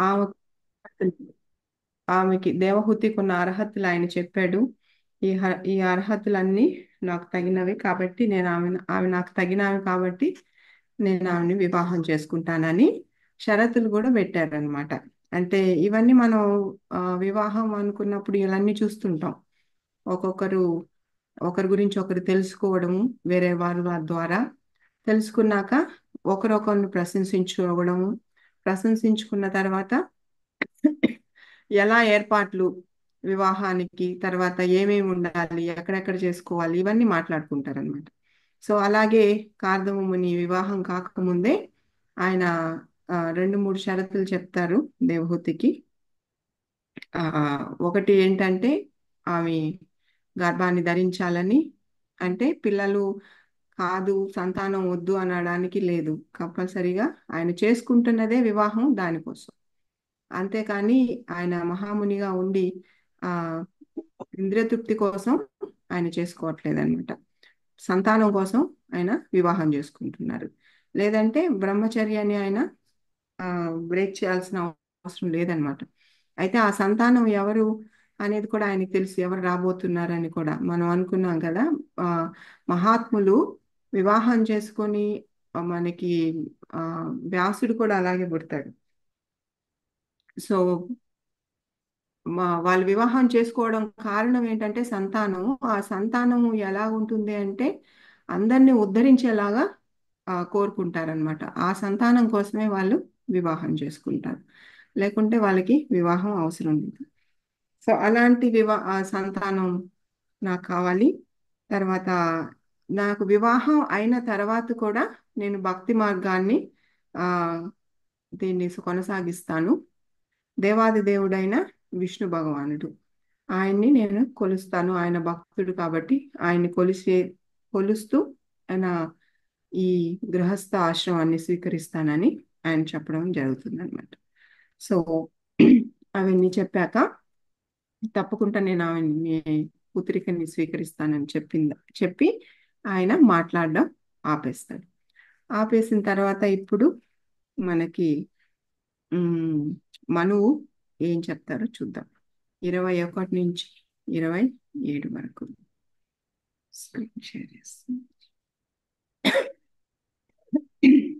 ఆమె ఆమెకి దేవహూతికి ఉన్న అర్హతలు ఆయన చెప్పాడు. ఈ అర్హతలన్నీ నాకు తగినవి కాబట్టి ఆమె నాకు తగినవి కాబట్టి నేను ఆమెని వివాహం చేసుకుంటానని షరతులు కూడా పెట్టారనమాట. అంటే ఇవన్నీ మనం వివాహం అనుకున్నప్పుడు ఇవన్నీ చూస్తుంటాం. ఒక్కొక్కరు ఒకరి గురించి ఒకరు తెలుసుకోవడము, వేరే వారి ద్వారా తెలుసుకున్నాక ఒకరొకరిని ప్రశంసించుకోవడము, ప్రశంసించుకున్న తర్వాత ఎలా ఏర్పాట్లు వివాహానికి తర్వాత ఏమేమి ఉండాలి, ఎక్కడెక్కడ చేసుకోవాలి, ఇవన్నీ మాట్లాడుకుంటారనమాట. సో అలాగే కార్దమముని వివాహం కాకముందే ఆయన రెండు మూడు షరతులు చెప్తారు దేవహూతికి. ఆ, ఒకటి ఏంటంటే ఆమె గర్భాన్ని ధరించాలని, అంటే పిల్లలు కాదు సంతానం వద్దు అనడానికి లేదు, కంపల్సరీగా ఆయన చేసుకుంటున్నదే వివాహం దానికోసం. అంతేకాని ఆయన మహామునిగా ఉండి ఆ ఇంద్రియ తృప్తి కోసం ఆయన చేసుకోవట్లేదు అనమాట. సంతానం కోసం ఆయన వివాహం చేసుకుంటున్నారు. లేదంటే బ్రహ్మచర్యాన్ని ఆయన బ్రేక్ చేయాల్సిన అవసరం లేదనమాట. అయితే ఆ సంతానం ఎవరు అనేది కూడా ఆయనకి తెలుసు, ఎవరు రాబోతున్నారని కూడా మనం అనుకున్నాం కదా. ఆ మహాత్ములు వివాహం చేసుకొని మనకి ఆ వ్యాసుడు కూడా అలాగే పుడతాడు. సో వాళ్ళు వివాహం చేసుకోవడం కారణం ఏంటంటే సంతానం. ఆ సంతానం ఎలా ఉంటుంది అంటే అందరినీ ఉద్ధరించేలాగా కోరుకుంటారనమాట. ఆ సంతానం కోసమే వాళ్ళు వివాహం చేసుకుంటారు, లేకుంటే వాళ్ళకి వివాహం అవసరం లేదు. సో అలాంటి సంతానం నాకు కావాలి. తర్వాత నాకు వివాహం అయిన తర్వాత కూడా నేను భక్తి మార్గాన్ని ఆ దీన్ని కొనసాగిస్తాను. దేవాది దేవుడైన విష్ణు భగవానుడు, ఆయన్ని నేను కొలుస్తాను. ఆయన భక్తుడు కాబట్టి ఆయన్ని కొలుస్తూ ఆయన ఈ గృహస్థ ఆశ్రమాన్ని స్వీకరిస్తానని ఆయన చెప్పడం జరుగుతుంది అనమాట. సో అవన్నీ చెప్పాక తప్పకుండా నేను ఆమెని మీ పుత్రికని స్వీకరిస్తానని చెప్పి ఆయన మాట్లాడడం ఆపేస్తాడు. ఆపేసిన తర్వాత ఇప్పుడు మనకి ఉమ్, మనువు ఏం చెప్తారో చూద్దాం. 21 నుంచి 27 వరకు స్క్రీన్ షేర్ చేస్తాను.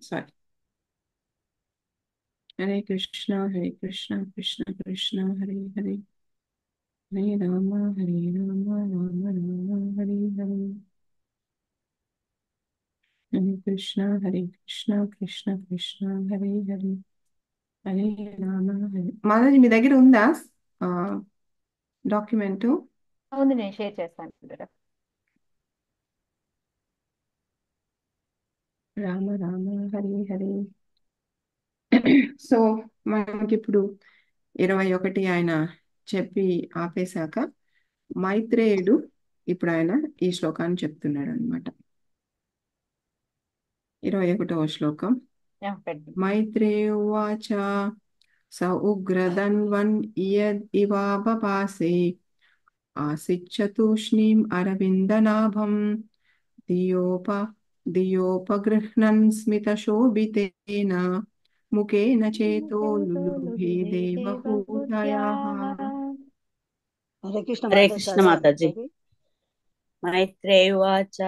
సారీ. హరే కృష్ణ హరే కృష్ణ కృష్ణ కృష్ణ హరే హరే, హరే రామ హరే రామ రామ రామ హరే హరే, హరే కృష్ణ కృష్ణ కృష్ణ హరే హరే, హరే రామ హరే. మాధవి మీ దగ్గర ఉందా డాక్యుమెంటు? ఉంది, నేను షేర్ చేస్తాను బ్రదర్. రామ రామ హరే హరే. సో మనకి ఇప్పుడు 21 ఆయన చెప్పి ఆపేశాక మైత్రేయుడు ఇప్పుడు ఆయన ఈ శ్లోకాన్ని చెప్తున్నాడు అనమాట. 21వ శ్లోకం. పెట్టండి. మైత్రేయువాచ స ఉగ్రదన్వన్ ఇవాపపాసే ఆసిచ్చతూష్ణీం అరవిందనాభం ధియోప ధియోపగృహ్ణన్ స్మితశోభితేన ముఖేన చేతో లులుభే దేవహూతయాః. హరే కృష్ణ హరే మాతాజీ కృష్ణ చదవండి మాతాజీ. మాతాజీ. మైత్రేయువాచ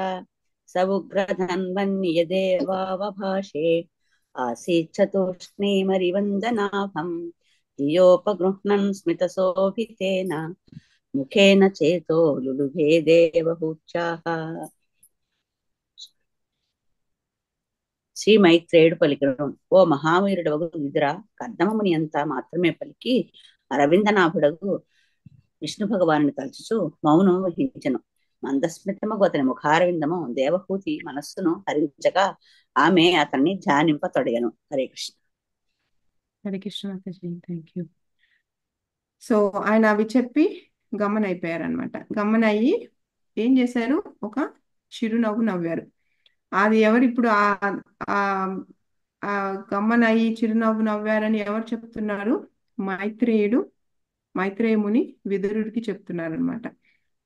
స ఉగ్రధన్వన్యదేవావభాషే ఆసీచ్చతూష్ణీమరివందనాభం ధియోపగృహ్ణన్ స్మితశోభితేన ముఖేన చేతో లులుభే దేవహూత్యాః. శ్రీ మైత్రేయుడు పలికడం. ఓ మహావీరుడవగు విదురా, కర్దమముని అంతా మాత్రమే పలికి అరవిందనాభుడగు విష్ణు భగవానుని తలుచుచు మౌనం వహించెను. మందస్మితమగు అతని ముఖారవిందము దేవహూతి మనస్సును హరించగా ఆమె అతన్ని ధ్యానింపతొడగను. హరే కృష్ణ. హరే కృష్ణ మాతాజీ, థ్యాంక్ యూ. సో ఆయన అవి చెప్పి గమ్మనైపోయారనమాట. గమ్మనయ్యి ఏం చేశారు, ఒక చిరునవ్వు నవ్వారు. అది ఎవరు ఇప్పుడు ఆ ఆ గమ్మనయ్యి చిరునవ్వు నవ్వారని ఎవరు చెప్తున్నారు? మైత్రేయముని విదురుడికి చెప్తున్నారు అనమాట.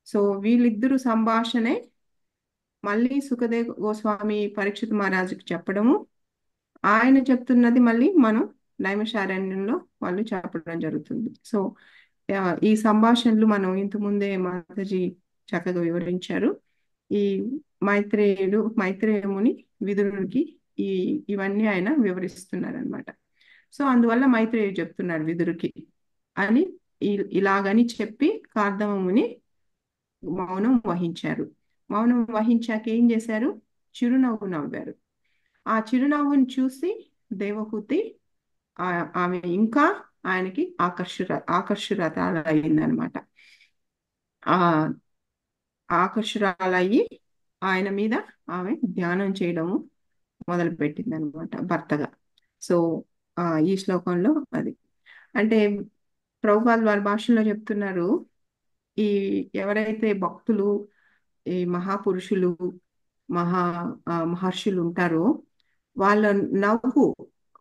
సో వీళ్ళిద్దరు సంభాషణే మళ్ళీ సుఖదేవ్ గోస్వామి పరీక్షిత్ మహారాజుకి చెప్పడము, ఆయన చెప్తున్నది మళ్ళీ మనం నైమిషారణ్యంలో వాళ్ళు చెప్పడం జరుగుతుంది. సో ఈ సంభాషణలు మనం ఇంతకుముందే మాతాజీ చక్కగా వివరించారు. ఈ మైత్రేయముని విదురునికి ఈ ఇవన్నీ ఆయన వివరిస్తున్నారు అనమాట. సో అందువల్ల మైత్రేయుడు చెప్తున్నాడు విదురుకి అని ఇలాగని చెప్పి కార్దమముని మౌనం వహించారు. మౌనం వహించాక ఏం చేశారు? చిరునవ్వు నవ్వారు. ఆ చిరునవ్వుని చూసి దేవహూతి ఆమె ఇంకా ఆయనకి ఆకర్షురాలు అయిందనమాట. ఆ ఆకర్షురాలయ్యి ఆయన మీద ఆమె ధ్యానం చేయడము మొదలు పెట్టింది అనమాట భర్తగా. సో ఈ శ్లోకంలో అది అంటే ప్రభుపాద వారి భాషలో చెప్తున్నారు, ఈ ఎవరైతే భక్తులు, ఈ మహాపురుషులు, మహర్షులు ఉంటారో వాళ్ళ నవ్వు,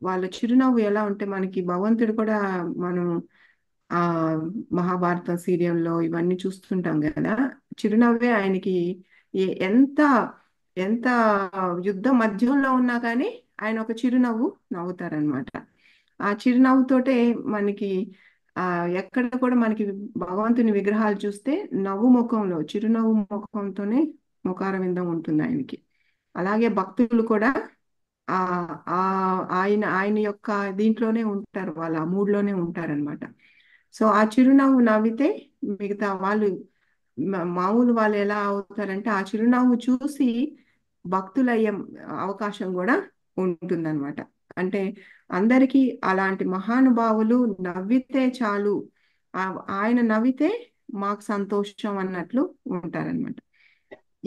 వాళ్ళ చిరునవ్వు ఎలా ఉంటే మనకి భగవంతుడు కూడా మనం ఆ మహాభారతం సీరియల్లో ఇవన్నీ చూస్తుంటాం కదా, చిరునవ్వే ఆయనకి ఎంత ఎంత యుద్ధ మధ్యంలో ఉన్నా కానీ ఆయన ఒక చిరునవ్వు నవ్వుతారనమాట. ఆ చిరునవ్వుతోటే మనకి ఎక్కడ కూడా మనకి భగవంతుని విగ్రహాలు చూస్తే నవ్వు ముఖంలో, చిరునవ్వు ముఖంతోనే ముఖారవిందం ఉంటుంది ఆయనకి. అలాగే భక్తులు కూడా ఆ ఆయన యొక్క దీంట్లోనే ఉంటారు, వాళ్ళ మూడ్లోనే ఉంటారనమాట. సో ఆ చిరునవ్వు నవ్వితే మిగతా వాళ్ళు మామూలు వాళ్ళు ఎలా అవుతారంటే ఆ చిరునవ్వు చూసి భక్తులయ్యే అవకాశం కూడా ఉంటుందన్నమాట. అంటే అందరికీ అలాంటి మహానుభావులు నవ్వితే చాలు, ఆయన నవ్వితే మాకు సంతోషం అన్నట్లు ఉంటారనమాట.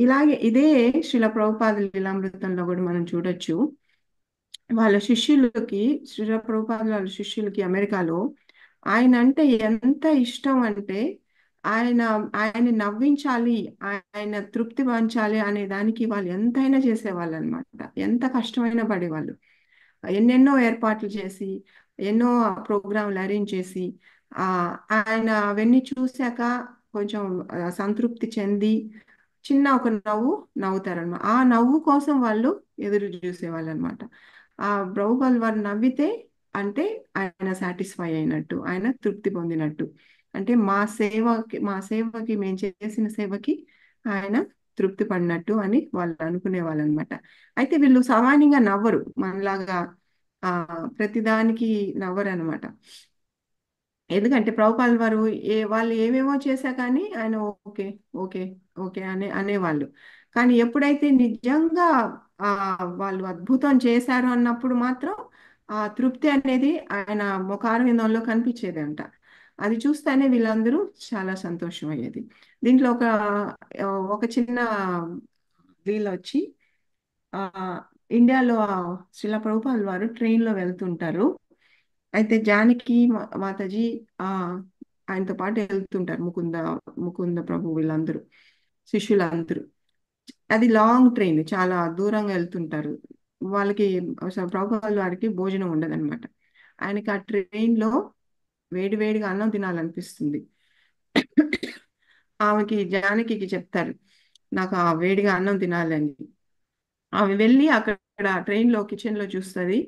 ఇలాగే ఇదే శ్రీల ప్రభుపాద లీలామృతంలో కూడా మనం చూడొచ్చు. వాళ్ళ శిష్యులకి, శ్రీల ప్రభుపాద వాళ్ళ శిష్యులకి అమెరికాలో ఆయన అంటే ఎంత ఇష్టం అంటే ఆయన్ని నవ్వించాలి, ఆయన తృప్తి పంచాలి అనే దానికి వాళ్ళు ఎంతైనా చేసేవాళ్ళు అనమాట. ఎంత కష్టమైనా పడేవాళ్ళు. ఎన్నెన్నో ఏర్పాట్లు చేసి, ఎన్నో ప్రోగ్రాంలు అరేంజ్ చేసి ఆయన అవన్నీ చూశాక కొంచెం సంతృప్తి చెంది చిన్న ఒక నవ్వు నవ్వుతారనమాట. ఆ నవ్వు కోసం వాళ్ళు ఎదురు చూసేవాళ్ళు అనమాట. ఆ ప్రభుపాల్ వారు నవ్వితే అంటే ఆయన సాటిస్ఫై అయినట్టు, ఆయన తృప్తి పొందినట్టు. అంటే మా సేవకి మేము చేసిన సేవకి ఆయన తృప్తి పడినట్టు అని వాళ్ళు అనుకునే వాళ్ళు అనమాట. అయితే వీళ్ళు సామాన్యంగా నవ్వరు, మనలాగా ప్రతిదానికి నవ్వరు అనమాట. ఎందుకంటే ప్రభుపాల్ వారు వాళ్ళు ఏమేమో చేశా కానీ ఆయన ఓకే ఓకే ఓకే అనేవాళ్ళు. కానీ ఎప్పుడైతే నిజంగా వాళ్ళు అద్భుతం చేశారు అన్నప్పుడు మాత్రం ఆ తృప్తి అనేది ఆయన ముఖారవిందంలో కనిపించేది అంట. అది చూస్తేనే వీళ్ళందరూ చాలా సంతోషం అయ్యేది. దీంట్లో ఒక చిన్న లీల వచ్చి ఇండియాలో శ్రీల ప్రభుపాల్ వారు ట్రైన్లో వెళ్తుంటారు. అయితే జానకి మాతాజీ ఆయనతో పాటు వెళ్తుంటారు, ముకుంద ప్రభు వీళ్ళందరూ శిష్యులందరూ. అది లాంగ్ ట్రైన్, చాలా దూరంగా వెళ్తుంటారు. వాళ్ళకి ప్రభుపాల్ వారికి భోజనం ఉండదన్నమాట. ఆయనకి ఆ ట్రైన్లో వేడివేడిగా అన్నం తినాలనిపిస్తుంది. జానకి చెప్తారు, నాకు ఆ వేడిగా అన్నం తినాలని. ఆమె వెళ్ళి అక్కడ ట్రైన్లో కిచెన్లో చూస్తుంది.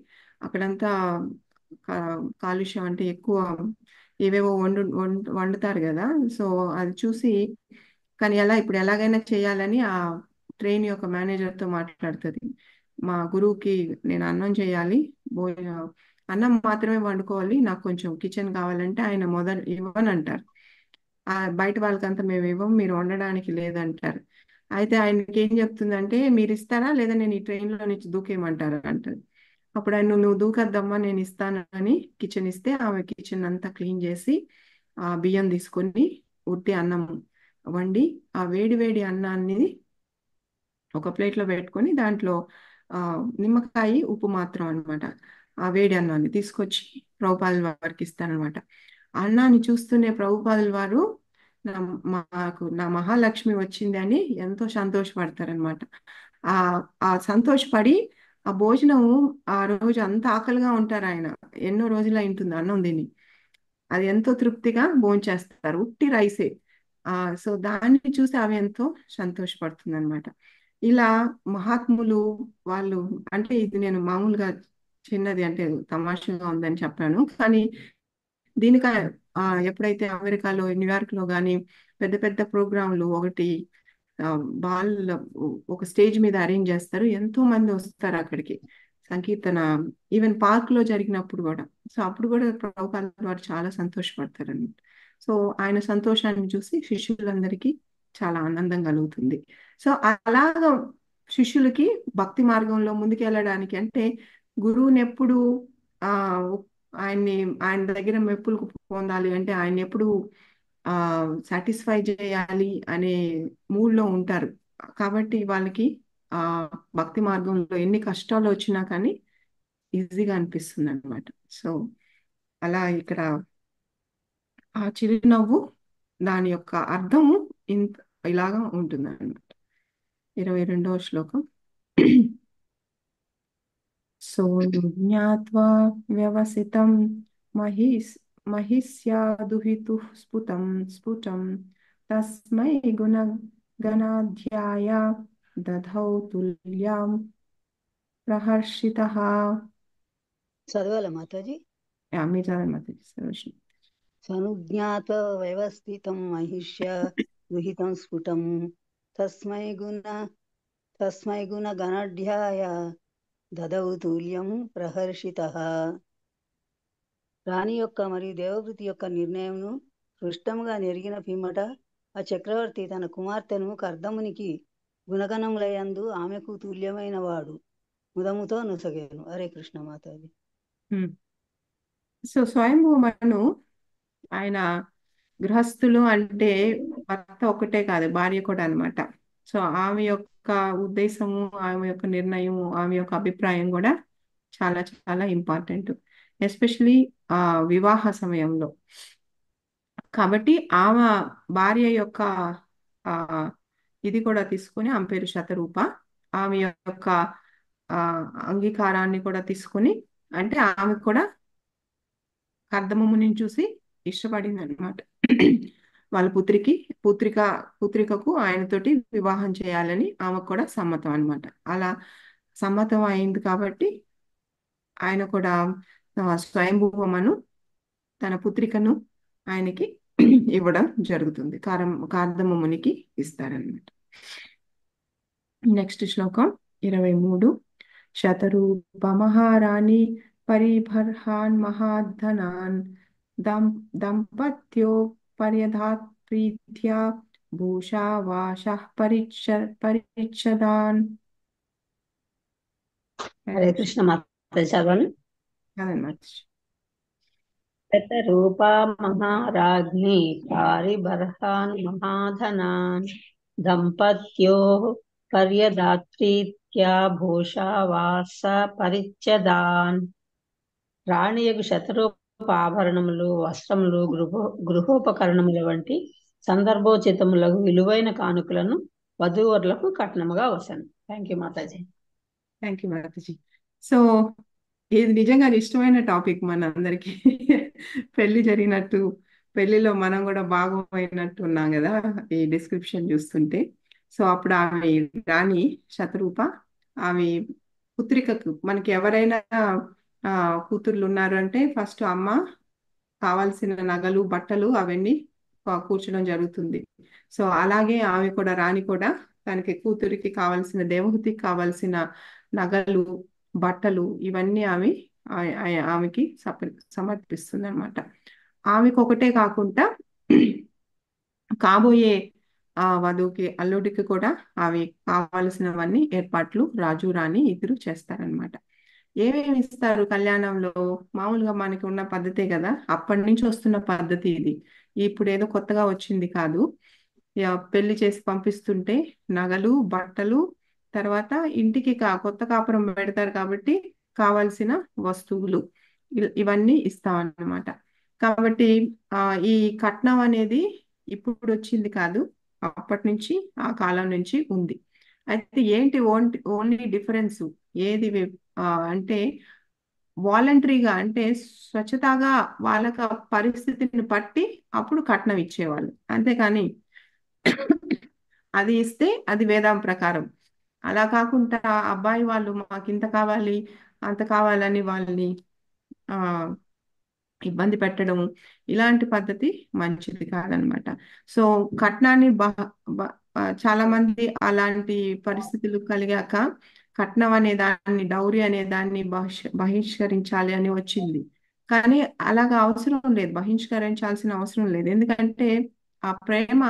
అక్కడంతా కాలుష్యం, అంటే ఎక్కువ ఏవేవో వండుతారు కదా. సో అది చూసి కానీ ఇప్పుడు ఎలాగైనా చేయాలని ఆ ట్రైన్ యొక్క మేనేజర్తో మాట్లాడుతుంది. మా గురువుకి నేను అన్నం చేయాలి, అన్నం మాత్రమే వండుకోవాలి, నాకు కొంచెం కిచెన్ కావాలంటే ఆయన మొదలు ఇవ్వనంటారు. బయట వాళ్ళకంతా మేము ఇవ్వం, మీరు వండడానికి లేదంటారు. అయితే ఆయనకి ఏం చెప్తుందంటే, మీరు ఇస్తారా లేదా నేను ఈ ట్రైన్లో నుంచి దూకేయమంటారా అంటారు. అప్పుడు ఆయన నువ్వు దూకద్దమ్మా నేను ఇస్తాను అని కిచెన్ ఇస్తే ఆమె కిచెన్ అంతా క్లీన్ చేసి ఆ బియ్యం తీసుకొని ఉట్టి అన్నం వండి ఆ వేడి వేడి అన్నాన్ని ఒక ప్లేట్లో పెట్టుకొని దాంట్లో నిమ్మకాయ ఉప్పు మాత్రం అనమాట, ఆ వేడి అన్నాన్ని తీసుకొచ్చి ప్రభుపాదుల వారికి ఇస్తానమాట. అన్నాన్ని చూస్తూనే ప్రభుపాదుల వారు నా మహాలక్ష్మి వచ్చింది అని ఎంతో సంతోషపడతారనమాట. ఆ సంతోషపడి ఆ భోజనం ఆ రోజు అంత ఆకలిగా ఉంటారు ఆయన, ఎన్నో రోజులు అయింటుంది అన్నం తిని, అది ఎంతో తృప్తిగా భోంచేస్తారు, ఉట్టి రైసే. సో దాన్ని చూసి ఆమె ఎంతో సంతోషపడుతుంది అనమాట. ఇలా మహాత్ములు వాళ్ళు, అంటే ఇది నేను మామూలుగా చిన్నది అంటే తమాషగా ఉందని చెప్పాను, కానీ దీనిక ఎప్పుడైతే అమెరికాలో న్యూయార్క్ లో కానీ పెద్ద పెద్ద ప్రోగ్రాంలు ఒకటి ఆ, బాల్ ఒక స్టేజ్ మీద అరేంజ్ చేస్తారు, ఎంతో మంది వస్తారు అక్కడికి సంకీర్తన. ఈవెన్ పార్క్ లో జరిగినప్పుడు కూడా, సో అప్పుడు కూడా ప్రభుపాద వారు చాలా సంతోషపడతారు అన్నమాట. సో ఆయన సంతోషాన్ని చూసి శిష్యులందరికీ చాలా ఆనందం కలుగుతుంది. సో అలాగా శిష్యులకి భక్తి మార్గంలో ముందుకెళ్ళడానికి అంటే గురువుని ఎప్పుడు ఆ ఆయన్ని ఆయన దగ్గర మెప్పులు పొందాలి అంటే ఆయన ఎప్పుడు ఆ సాటిస్ఫై చేయాలి అనే మూడ్లో ఉంటారు. కాబట్టి వాళ్ళకి ఆ భక్తి మార్గంలో ఎన్ని కష్టాలు వచ్చినా కానీ ఈజీగా అనిపిస్తుంది అనమాట. సో అలా ఇక్కడ ఆ చిరునవ్వు దాని యొక్క అర్థము ఇంత ఇలాగా ఉంటుంది అనమాట. 22వ శ్లోకం. జ్ఞాత్వా వ్యవసితం మహిస్ మహిష్యాదుహితుః స్ఫుటం తస్మై గుణగణాధ్యాయ దధౌ తుల్యాం ప్రహర్షితః. చదవాల మాతాజీ. మీరు చదవండి మాతాజీ, సర్వశ్రీ. సనుజ్ఞాత వ్యవస్థితం మహిష్య దుహితం స్ఫుటం తస్మై గుణ గణాఢ్యాయ దదౌ తుల్యం ప్రహర్షితః. రాణి యొక్క మరియు దేవవృతి యొక్క నిర్ణయంను స్పష్టంగా నెరిగిన పిమ్మట ఆ చక్రవర్తి తన కుమార్తెను కర్దమునికి గుణగణములయందు ఆమెకు తుల్యమైన వాడు ముదముతో నుసగేను. హరే కృష్ణ మాతాజీ. సో స్వయంభూమను ఆయన గృహస్థులు అంటే భర్త ఒకటే కాదు, భార్య కూడా అన్నమాట. సో ఆమె యొక్క ఉద్దేశము, ఆమె యొక్క నిర్ణయము, ఆమె యొక్క అభిప్రాయం కూడా చాలా చాలా ఇంపార్టెంట్, ఎస్పెషలీ వివాహ సమయంలో. కాబట్టి ఆమె భార్య యొక్క ఆ ఇది కూడా తీసుకొని, ఆమె పేరు శతరూప, ఆమె యొక్క ఆ అంగీకారాన్ని కూడా తీసుకొని, అంటే ఆమె కూడా కర్దమముని చూసి ఇష్టపడింది అనమాట. వాళ్ళ పుత్రికకు ఆయనతోటి వివాహం చేయాలని ఆమెకు కూడా సమ్మతం అనమాట. అలా సమ్మతం అయింది కాబట్టి ఆయన కూడా స్వయంభూవమను తన పుత్రికను ఆయనకి ఇవ్వడం జరుగుతుంది, కార్దమమునికి ఇస్తారనమాట. నెక్స్ట్ శ్లోకం 23. శతరూప మహారాణి పరిబర్హాన్ మహాధనాన్ దంపత్యో పర్యధాత్ ప్రీత్యా భూషా వాషః పరిచ్ఛదాన్. హరే కృష్ణ మాతాజీ చదవండి. అదనమాట. శతరూపా మహారాజ్ఞి పారిబర్హాన్ మహాధనాన్ దంపత్యో పర్యదాత్రీత్యా భూషావాస పరిచ్ఛదాన్. రాణియకు శతరూప ఆభరణములు, వస్త్రములు, గృహోపకరణముల వంటి సందర్భోచితములకు విలువైన కానుకలను వధూవరులకు కట్నముగా వసను. థ్యాంక్ యూ మాతాజీ. థ్యాంక్ యూ మాతాజీ. సో ఇది నిజంగా ఇష్టమైన టాపిక్ మన అందరికి. పెళ్లి జరిగినట్టు, పెళ్లిలో మనం కూడా భాగమైనట్టు ఉన్నాం కదా ఈ డిస్క్రిప్షన్ చూస్తుంటే. సో అప్పుడు ఆమె రాణి శతరూప, ఆమె పుత్రికకు, మనకి ఎవరైనా కూతుర్లు ఉన్నారు అంటే ఫస్ట్ అమ్మ కావాల్సిన నగలు, బట్టలు అవన్నీ కూర్చడం జరుగుతుంది. సో అలాగే ఆమె కూడా, రాణి కూడా తనకి కూతురికి కావాల్సిన, దేవహూతికి కావాల్సిన నగలు, బట్టలు ఇవన్నీ ఆమెకి సమర్పిస్తుంది అనమాట. ఆమెకు ఒకటే కాకుండా కాబోయే వధువుకి, అల్లుడికి కూడా అవి కావాల్సినవన్నీ ఏర్పాట్లు రాజు రాణి ఇద్దరు చేస్తారనమాట. ఏమేమి ఇస్తారు కళ్యాణంలో? మామూలుగా మనకి ఉన్న పద్ధతే కదా, అప్పటి నుంచి వస్తున్న పద్ధతి ఇది, ఇప్పుడు ఏదో కొత్తగా వచ్చింది కాదు. పెళ్లి చేసి పంపిస్తుంటే నగలు, బట్టలు, తర్వాత ఇంటికి కొత్త కాపురం పెడతారు కాబట్టి కావాల్సిన వస్తువులు ఇవన్నీ ఇస్తామన్నమాట. కాబట్టి ఈ కట్నం అనేది ఇప్పుడు వచ్చింది కాదు, అప్పటి నుంచి, ఆ కాలం నుంచి ఉంది. అయితే ఏంటి ఓన్లీ డిఫరెన్స్ ఏది అంటే వాలంటరీగా, అంటే స్వచ్ఛతగా వాళ్ళకి పరిస్థితిని బట్టి అప్పుడు కట్నం ఇచ్చేవాళ్ళు, అంతేకాని అది ఇస్తే అది వేదం ప్రకారం. అలా కాకుండా అబ్బాయి వాళ్ళు మాకు ఇంత కావాలి, అంత కావాలని వాళ్ళని ఆ ఇబ్బంది పెట్టడం ఇలాంటి పద్ధతి మంచిది కాదనమాట. సో కట్నాన్ని చాలా మంది అలాంటి పరిస్థితులు కలిగాక కట్నం అనే దాన్ని, డౌరీ అనే దాన్ని బహిష్కరించాలి అని వచ్చింది. కానీ అలాగా అవసరం లేదు, బహిష్కరించాల్సిన అవసరం లేదు. ఎందుకంటే ఆ ప్రేమ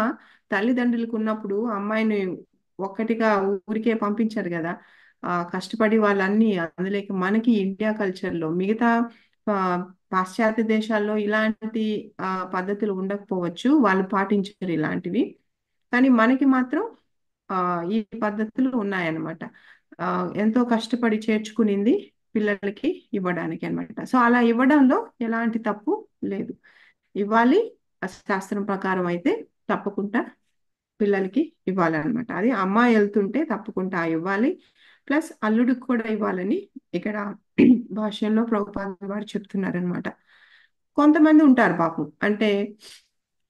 తల్లిదండ్రులకు ఉన్నప్పుడు అమ్మాయిని ఒక్కటిగా ఊరికే పంపించారు కదా. కష్టపడి వాళ్ళన్నీ, అందులోకి మనకి ఇండియా కల్చర్లో మిగతా ఆ, పాశ్చాత్య దేశాల్లో ఇలాంటి పద్ధతులు ఉండకపోవచ్చు, వాళ్ళు పాటించరు ఇలాంటివి. కానీ మనకి మాత్రం ఆ, ఈ పద్ధతులు ఉన్నాయన్నమాట. ఎంతో కష్టపడి చేర్చుకునింది పిల్లలకి ఇవ్వడానికి అన్నమాట. సో అలా ఇవ్వడంలో ఎలాంటి తప్పు లేదు, ఇవ్వాలి. శాస్త్రం ప్రకారం అయితే తప్పకుండా పిల్లలకి ఇవ్వాలన్నమాట. అది అమ్మాయి వెళ్తుంటే తప్పకుండా ఇవ్వాలి. ప్లస్ అల్లుడికి కూడా ఇవ్వాలని ఇక్కడ భాష్యంలో ప్రభుపాద వారు చెప్తున్నారనమాట. కొంతమంది ఉంటారు పాపం, అంటే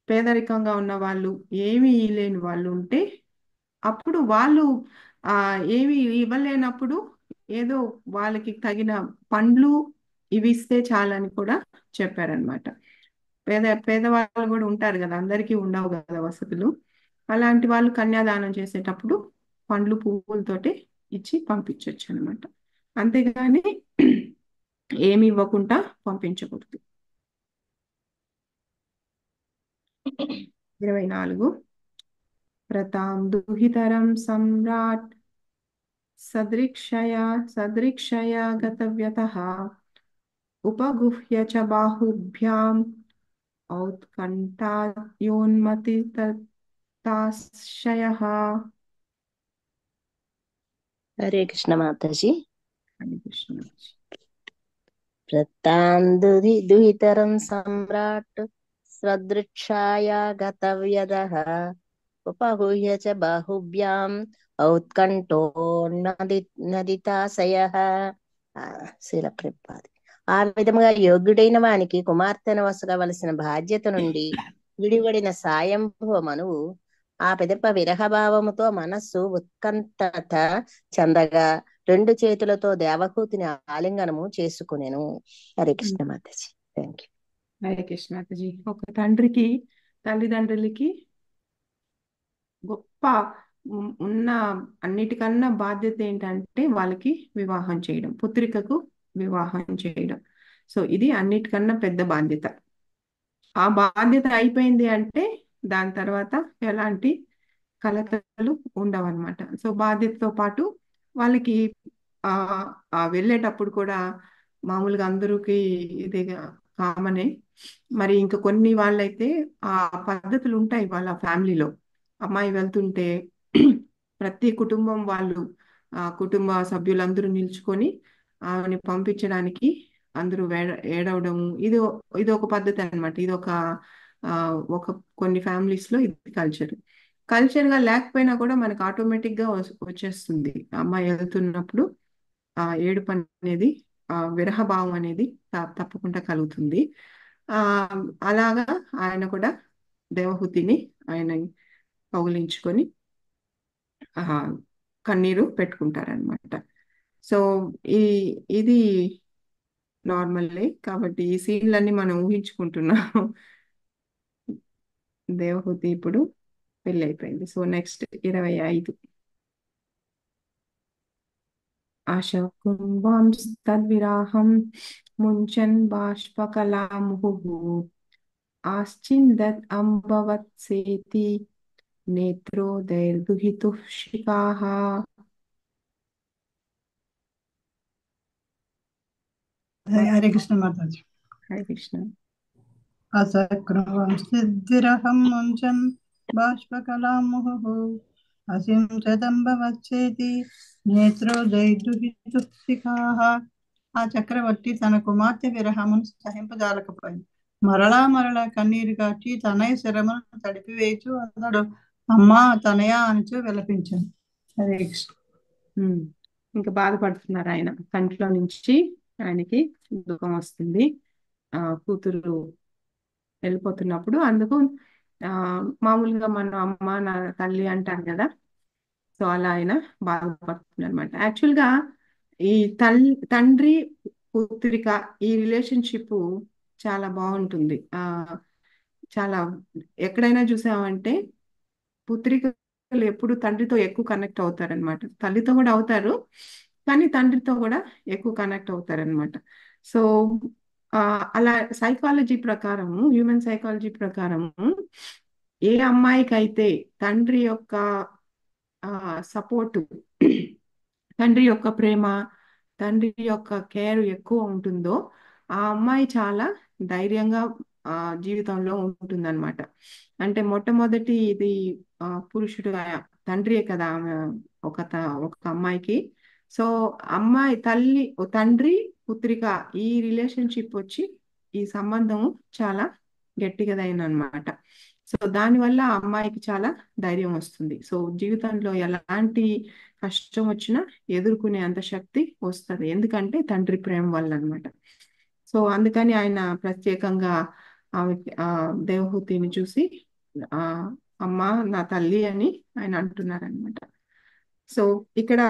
పేదరికంగా ఉన్న వాళ్ళు, ఏమీ లేని వాళ్ళు ఉంటే అప్పుడు వాళ్ళు ఆ ఏమి ఇవ్వలేనప్పుడు ఏదో వాళ్ళకి తగిన పండ్లు ఇవి ఇస్తే చాలని కూడా చెప్పారనమాట. పేదవాళ్ళు కూడా ఉంటారు కదా, అందరికీ ఉండవు కదా వసతులు. అలాంటి వాళ్ళు కన్యాదానం చేసేటప్పుడు పండ్లు పువ్వులతోటి ఇచ్చి పంపించవచ్చు అనమాట. అంతేగాని ఏమి ఇవ్వకుండా పంపించకూడదు. 24 వ్రతాం దుహితరం సమ్రాట్ సదృక్షయా గతవ్యతః ఉపగుహ్య చ బాహుభ్యాం ఔత్కంఠాయోన్మతితాశయః. హరే కృష్ణ మాతాజీ. హరే కృష్ణ. దుహితరం సమ్రాట్ స్వదృక్షాయ గతవ్యదః ఉపహూయ చ బాహుభ్యాం ఔత్కంఠోన్నదితాశయః. శీల ప్రభుపాద. ఆ విధముగా యోగ్యుడైన వానికి కుమార్తెను వసగవలసిన బాధ్యత నుండి విడివడిన సాయంభవ మనువు ఆ పిదప విరహభావముతో మనస్సు ఉత్కంఠత చెందగా 2 చేతులతో దేవహూతిని ఆలింగనము చేసుకునేను. హరే కృష్ణ మాతాజీ. Thank you. హరే కృష్ణ మాతాజీ. ఒక తండ్రికి, తల్లిదండ్రులకి గొప్ప ఉన్న అన్నిటికన్నా బాధ్యత ఏంటంటే వాళ్ళకి వివాహం చేయడం, పుత్రికకు వివాహం చేయడం. సో ఇది అన్నిటికన్నా పెద్ద బాధ్యత. ఆ బాధ్యత అయిపోయింది అంటే దాని తర్వాత ఎలాంటి కలతలు ఉండవన్నమాట. సో బాధ్యతతో పాటు వాళ్ళకి ఆ వెళ్ళేటప్పుడు కూడా మామూలుగా అందరికి ఇది కామనే. మరి ఇంకా కొన్ని వాళ్ళైతే ఆ పద్ధతులు ఉంటాయి వాళ్ళ ఫ్యామిలీలో. అమ్మాయి వెళ్తుంటే ప్రతి కుటుంబం వాళ్ళు, కుటుంబ సభ్యులందరూ నిల్చుకొని ఆమెని పంపించడానికి అందరూ ఏడవడము, ఇది ఒక పద్ధతి అన్నమాట. ఇది ఒక కొన్ని ఫ్యామిలీస్ లో ఇది కల్చర్ గా లేకపోయినా కూడా మనకు ఆటోమేటిక్ గా వచ్చేస్తుంది. అమ్మాయి వెళ్తున్నప్పుడు ఏడుపు అనేది, విరహభావం అనేది తప్పకుండా కలుగుతుంది. ఆ అలాగా ఆయన కూడా దేవహూతిని ఆయన కౌగిలించుకొని కన్నీరు పెట్టుకుంటారనమాట. సో ఇది నార్మల్లే కాబట్టి ఈ సీన్లన్నీ మనం ఊహించుకుంటున్నాం. దేవహూతి ఇప్పుడు పెళ్ళి అయిపోయింది. So next 25. ఆశకుంభంస్తద్విరాహం ముంచన్ బాష్పకలాముహుః ఆశ్చిందత్ అంబవత్సేతి నేత్రోదైర్దుహితుః శిఖాః. హరే కృష్ణ మాతాజీ. హరే కృష్ణ. అసక్రమం సిద్ధిరహం ముంచన్ బాష్పకలాముహుః అసించదంబవచ్చేతి నేత్రోదైర్దుహితుః. ఆ చక్రవర్తి తన కుమార్తె విరహమును సహింపజాలకపోయింది. మరలా కన్నీరు కాచి తనయ శరమును తడిపివేచు అతడు అమ్మా తనయ అనుచు విలపించాను. హరే కృష్ణ. ఇంకా బాధపడుతున్నారు ఆయన. కంట్లో నుంచి ఆయనకి దుఃఖం వస్తుంది కూతురు వెళ్ళిపోతున్నప్పుడు. అందుకు మామూలుగా మనం అమ్మ నా తల్లి అంటారు కదా, సో అలా ఆయన బాధపడుతున్నారు అనమాట. యాక్చువల్గా ఈ తండ్రి పుత్రిక ఈ రిలేషన్షిప్ చాలా బాగుంటుంది. చాలా ఎక్కడైనా చూసామంటే పుత్రికలు ఎప్పుడు తండ్రితో ఎక్కువ కనెక్ట్ అవుతారనమాట. తల్లితో కూడా అవుతారు, కానీ తండ్రితో కూడా ఎక్కువ కనెక్ట్ అవుతారనమాట. సో అలా సైకాలజీ ప్రకారము, హ్యూమన్ సైకాలజీ ప్రకారము ఏ అమ్మాయికైతే తండ్రి యొక్క సపోర్టు, తండ్రి యొక్క ప్రేమ, తండ్రి యొక్క కేర్ ఎక్కువ ఉంటుందో ఆ అమ్మాయి చాలా ధైర్యంగా జీవితంలో ఉంటుందన్నమాట. అంటే మొట్టమొదటి ఇది పురుషుడు తండ్రియే కదా ఆమె ఒక అమ్మాయికి. సో అమ్మాయి తండ్రి పుత్రిక ఈ రిలేషన్షిప్ వచ్చి ఈ సంబంధం చాలా గట్టిగదైనమాట. సో దానివల్ల ఆ అమ్మాయికి చాలా ధైర్యం వస్తుంది. సో జీవితంలో ఎలాంటి కష్టం వచ్చినా ఎదుర్కొనే అంత శక్తి వస్తుంది, ఎందుకంటే తండ్రి ప్రేమ వల్ల అనమాట. సో అందుకని ఆయన ప్రత్యేకంగా ఆమె దేవహూతిని చూసి ఆ అమ్మ నా తల్లి అని ఆయన అంటున్నారనమాట. సో ఇక్కడ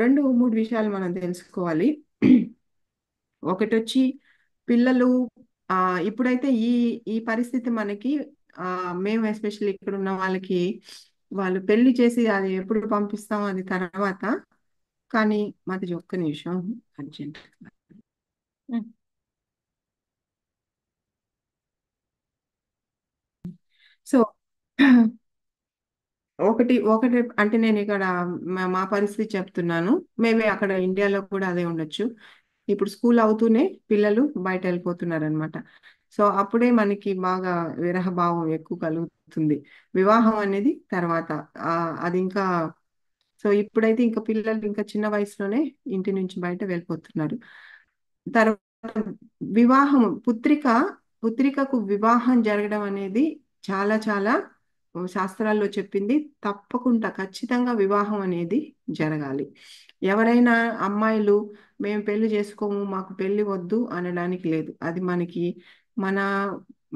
2-3 విషయాలు మనం తెలుసుకోవాలి. ఒకటి వచ్చి పిల్లలు ఇప్పుడైతే ఈ ఈ పరిస్థితి మనకి మేము ఎస్పెషల్లీ ఇక్కడ ఉన్న వాళ్ళకి వాళ్ళు పెళ్లి చేసి అది ఎప్పుడు పంపిస్తాం అది తర్వాత. కానీ మాది ఒక్క నిమిషం అర్జెంట్. సో ఒకటి ఒకటి అంటే నేను ఇక్కడ మా పరిస్థితి చెప్తున్నాను. మేబీ అక్కడ ఇండియాలో కూడా అదే ఉండొచ్చు. ఇప్పుడు స్కూల్ అవుతూనే పిల్లలు బయట వెళ్ళిపోతున్నారు అనమాట. సో అప్పుడే మనకి బాగా విరహభావం ఎక్కువ కలుగుతుంది. వివాహం అనేది తర్వాత అది ఇంకా. సో ఇప్పుడైతే ఇంకా పిల్లలు ఇంకా చిన్న వయసులోనే ఇంటి నుంచి బయట వెళ్ళిపోతున్నారు. తర్వాత వివాహం, పుత్రికకు వివాహం జరగడం అనేది చాలా చాలా శాస్త్రాల్లో చెప్పింది. తప్పకుండా ఖచ్చితంగా వివాహం అనేది జరగాలి. ఎవరైనా అమ్మాయిలు మేము పెళ్లి చేసుకోము, మాకు పెళ్లి వద్దు అనడానికి లేదు. అది మన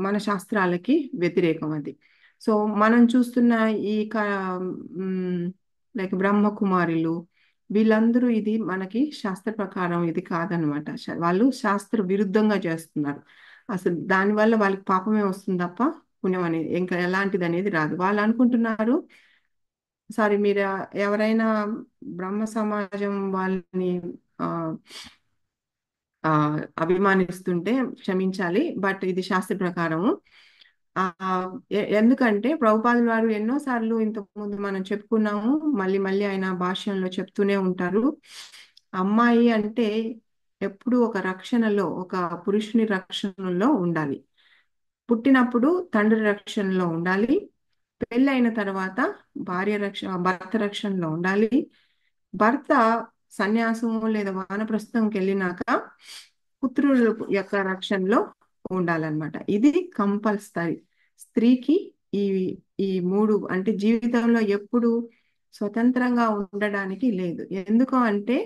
మన శాస్త్రాలకి వ్యతిరేకం అది. సో మనం చూస్తున్న ఈ లైక్ బ్రహ్మకుమారులు వీళ్ళందరూ ఇది మనకి శాస్త్ర ప్రకారం ఇది కాదనమాట. వాళ్ళు శాస్త్ర విరుద్ధంగా చేస్తున్నారు. అసలు దానివల్ల వాళ్ళకి పాపమే వస్తుంది తప్ప పుణ్యం అనేది ఇంకా ఎలాంటిది అనేది రాదు. వాళ్ళు అనుకుంటున్నారు. సారీ, మీరు ఎవరైనా బ్రహ్మ సమాజం వాళ్ళని అభిమానిస్తుంటే క్షమించాలి, బట్ ఇది శాస్త్ర ప్రకారము. ఎందుకంటే ప్రభుపాదుల వారు ఎన్నోసార్లు ఇంతకుముందు మనం చెప్పుకున్నాము, మళ్ళీ మళ్ళీ ఆయన భాష్యంలో చెప్తూనే ఉంటారు. అమ్మాయి అంటే ఎప్పుడు ఒక రక్షణలో, ఒక పురుషుని రక్షణలో ఉండాలి. పుట్టినప్పుడు తండ్రి రక్షణలో ఉండాలి, పెళ్ళి అయిన తర్వాత భర్త రక్షణలో ఉండాలి, భర్త సన్యాసం లేదా వానప్రస్థంకి వెళ్ళినాక పుత్రుల యొక్క రక్షణలో ఉండాలన్నమాట. ఇది కంపల్సరీ. స్త్రీకి ఈ ఈ 3 అంటే జీవితంలో ఎప్పుడు స్వతంత్రంగా ఉండడానికి లేదు. ఎందుకు అంటే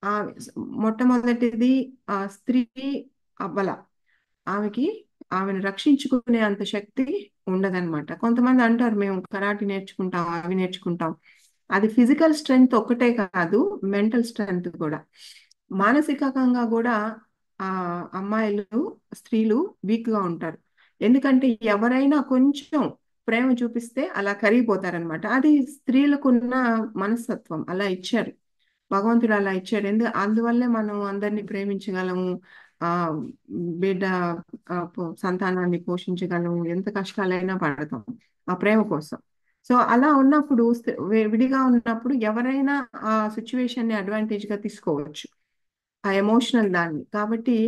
ఆ మొట్టమొదటిది స్త్రీ అబల, ఆమెను రక్షించుకునే అంత శక్తి ఉండదన్నమాట. కొంతమంది అంటారు మేము కరాటే నేర్చుకుంటాం, అవి నేర్చుకుంటాం. అది ఫిజికల్ స్ట్రెంగ్త్ ఒక్కటే కాదు, మెంటల్ స్ట్రెంగ్త్ కూడా, మానసికంగా కూడా అమ్మాయిలు స్త్రీలు వీక్ గా ఉంటారు. ఎందుకంటే ఎవరైనా కొంచెం ప్రేమ చూపిస్తే అలా కరిగిపోతారనమాట. అది స్త్రీలకున్న మనస్తత్వం, అలా ఇచ్చారు భగవంతుడు, అలా ఇచ్చాడు. అందువల్లే మనం అందరినీ ప్రేమించగలము, బిడ్డ సంతానాన్ని పోషించగలము, ఎంత కష్టాలైనా పడతాం ఆ ప్రేమ కోసం. సో అలా ఉన్నప్పుడు విడిగా ఉన్నప్పుడు ఎవరైనా ఆ సిచ్యువేషన్ ని అడ్వాంటేజ్ గా తీసుకోవచ్చు, ఆ ఎమోషనల్ దాన్ని. కాబట్టి